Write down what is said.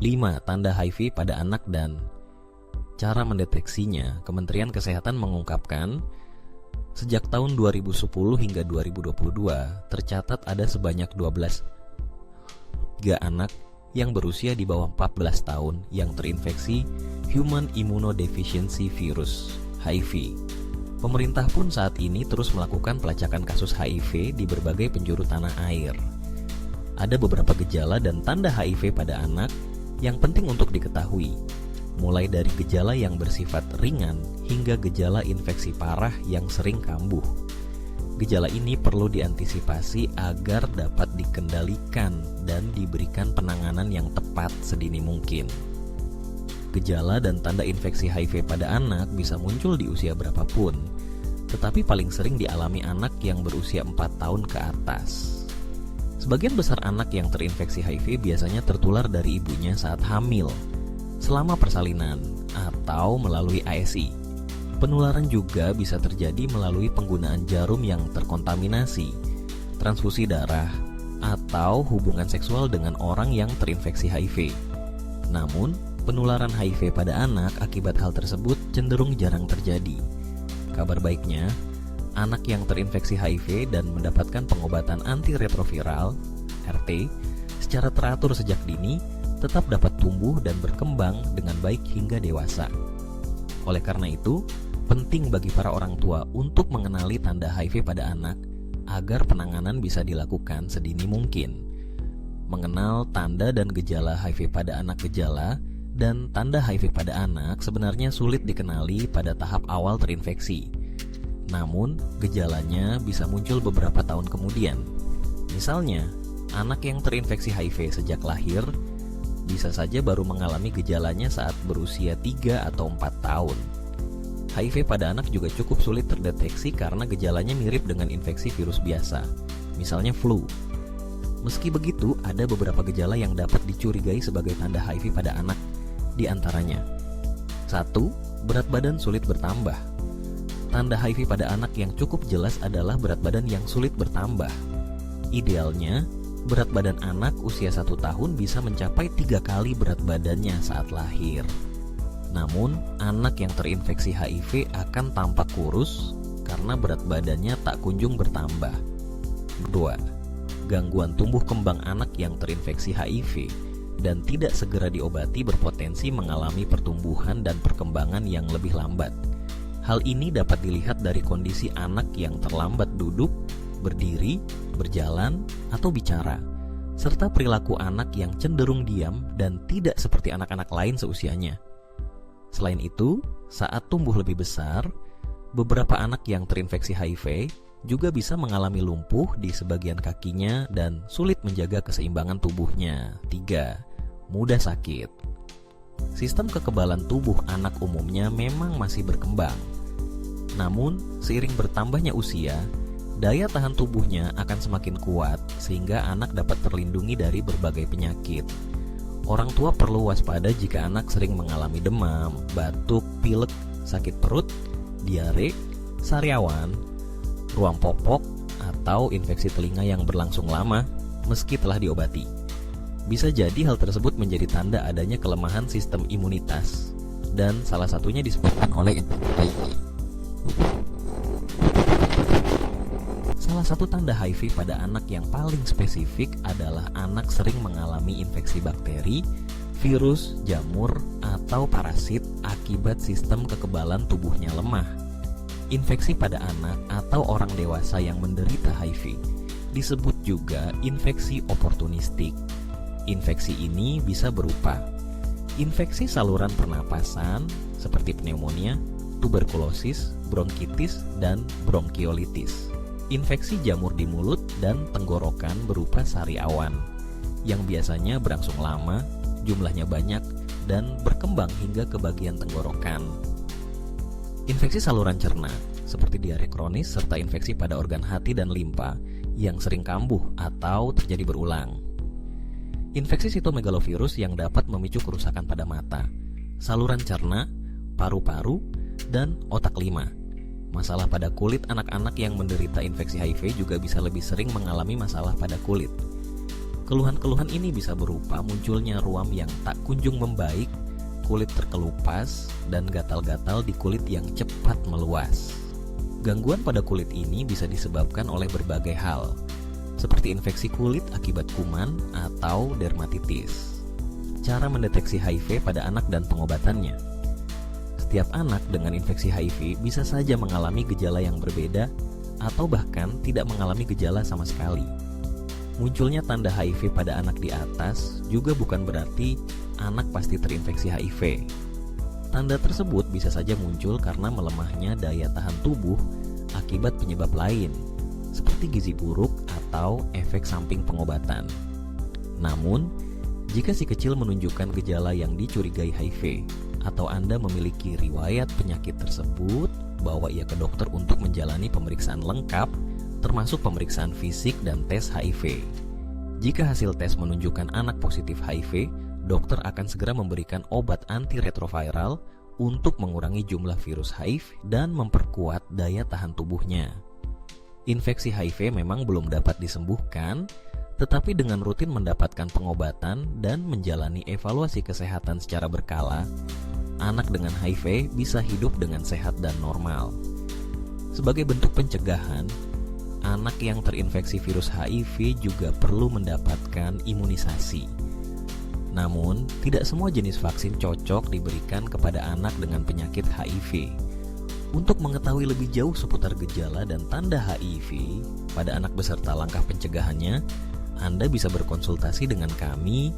5. Tanda HIV pada anak dan cara mendeteksinya. Kementerian Kesehatan mengungkapkan, sejak tahun 2010 hingga 2022 tercatat ada sebanyak 12 anak yang berusia di bawah 14 tahun yang terinfeksi Human Immunodeficiency Virus (HIV). Pemerintah pun saat ini terus melakukan pelacakan kasus HIV di berbagai penjuru tanah air. Ada beberapa gejala dan tanda HIV pada anak yang penting untuk diketahui, mulai dari gejala yang bersifat ringan hingga gejala infeksi parah yang sering kambuh. Gejala ini perlu diantisipasi agar dapat dikendalikan dan diberikan penanganan yang tepat sedini mungkin. Gejala dan tanda infeksi HIV pada anak bisa muncul di usia berapapun, tetapi paling sering dialami anak yang berusia 4 tahun ke atas. Sebagian besar anak yang terinfeksi HIV biasanya tertular dari ibunya saat hamil, selama persalinan, atau melalui ASI. Penularan juga bisa terjadi melalui penggunaan jarum yang terkontaminasi, transfusi darah, atau hubungan seksual dengan orang yang terinfeksi HIV. Namun, penularan HIV pada anak akibat hal tersebut cenderung jarang terjadi. Kabar baiknya, anak yang terinfeksi HIV dan mendapatkan pengobatan antiretroviral (RT) secara teratur sejak dini tetap dapat tumbuh dan berkembang dengan baik hingga dewasa. Oleh karena itu, penting bagi para orang tua untuk mengenali tanda HIV pada anak agar penanganan bisa dilakukan sedini mungkin. Mengenal tanda dan gejala HIV pada anak. Gejala dan tanda HIV pada anak sebenarnya sulit dikenali pada tahap awal terinfeksi. Namun, gejalanya bisa muncul beberapa tahun kemudian. Misalnya, anak yang terinfeksi HIV sejak lahir bisa saja baru mengalami gejalanya saat berusia 3 atau 4 tahun. HIV pada anak juga cukup sulit terdeteksi karena gejalanya mirip dengan infeksi virus biasa, misalnya flu. Meski begitu, ada beberapa gejala yang dapat dicurigai sebagai tanda HIV pada anak, di antaranya 1. Berat badan sulit bertambah. Tanda HIV pada anak yang cukup jelas adalah berat badan yang sulit bertambah. Idealnya, berat badan anak usia 1 tahun bisa mencapai 3 kali berat badannya saat lahir. Namun, anak yang terinfeksi HIV akan tampak kurus karena berat badannya tak kunjung bertambah. 2. Gangguan tumbuh kembang anak yang terinfeksi HIV dan tidak segera diobati berpotensi mengalami pertumbuhan dan perkembangan yang lebih lambat. Hal ini dapat dilihat dari kondisi anak yang terlambat duduk, berdiri, berjalan, atau bicara, serta perilaku anak yang cenderung diam dan tidak seperti anak-anak lain seusianya. Selain itu, saat tumbuh lebih besar, beberapa anak yang terinfeksi HIV juga bisa mengalami lumpuh di sebagian kakinya dan sulit menjaga keseimbangan tubuhnya. 3. Mudah sakit. Sistem kekebalan tubuh anak umumnya memang masih berkembang. Namun, seiring bertambahnya usia, daya tahan tubuhnya akan semakin kuat sehingga anak dapat terlindungi dari berbagai penyakit. Orang tua perlu waspada jika anak sering mengalami demam, batuk, pilek, sakit perut, diare, sariawan, ruam popok, atau infeksi telinga yang berlangsung lama meski telah diobati. Bisa jadi hal tersebut menjadi tanda adanya kelemahan sistem imunitas, dan salah satunya disebabkan oleh infeksi HIV. Salah satu tanda HIV pada anak yang paling spesifik adalah anak sering mengalami infeksi bakteri, virus, jamur, atau parasit akibat sistem kekebalan tubuhnya lemah. Infeksi pada anak atau orang dewasa yang menderita HIV disebut juga infeksi oportunistik. Infeksi ini bisa berupa infeksi saluran pernapasan seperti pneumonia, tuberkulosis, bronkitis, dan bronkiolitis. Infeksi jamur di mulut dan tenggorokan berupa sariawan yang biasanya berangsur lama, jumlahnya banyak, dan berkembang hingga ke bagian tenggorokan. Infeksi saluran cerna seperti diare kronis serta infeksi pada organ hati dan limpa yang sering kambuh atau terjadi berulang. Infeksi sitomegalovirus yang dapat memicu kerusakan pada mata, saluran cerna, paru-paru, dan otak lima. Masalah pada kulit anak-anak yang menderita infeksi HIV juga bisa lebih sering mengalami masalah pada kulit. Keluhan-keluhan ini bisa berupa munculnya ruam yang tak kunjung membaik, kulit terkelupas, dan gatal-gatal di kulit yang cepat meluas. Gangguan pada kulit ini bisa disebabkan oleh berbagai hal, seperti infeksi kulit akibat kuman atau dermatitis. Cara mendeteksi HIV pada anak dan pengobatannya. Setiap anak dengan infeksi HIV bisa saja mengalami gejala yang berbeda atau bahkan tidak mengalami gejala sama sekali. Munculnya tanda HIV pada anak di atas juga bukan berarti anak pasti terinfeksi HIV. Tanda tersebut bisa saja muncul karena melemahnya daya tahan tubuh akibat penyebab lain, seperti gizi buruk atau efek samping pengobatan. Namun, jika si kecil menunjukkan gejala yang dicurigai HIV, atau Anda memiliki riwayat penyakit tersebut, bawa ia ke dokter untuk menjalani pemeriksaan lengkap, termasuk pemeriksaan fisik dan tes HIV. Jika hasil tes menunjukkan anak positif HIV, dokter akan segera memberikan obat antiretroviral untuk mengurangi jumlah virus HIV dan memperkuat daya tahan tubuhnya. Infeksi HIV memang belum dapat disembuhkan, tetapi dengan rutin mendapatkan pengobatan dan menjalani evaluasi kesehatan secara berkala, anak dengan HIV bisa hidup dengan sehat dan normal. Sebagai bentuk pencegahan, anak yang terinfeksi virus HIV juga perlu mendapatkan imunisasi. Namun, tidak semua jenis vaksin cocok diberikan kepada anak dengan penyakit HIV. Untuk mengetahui lebih jauh seputar gejala dan tanda HIV pada anak beserta langkah pencegahannya, Anda bisa berkonsultasi dengan kami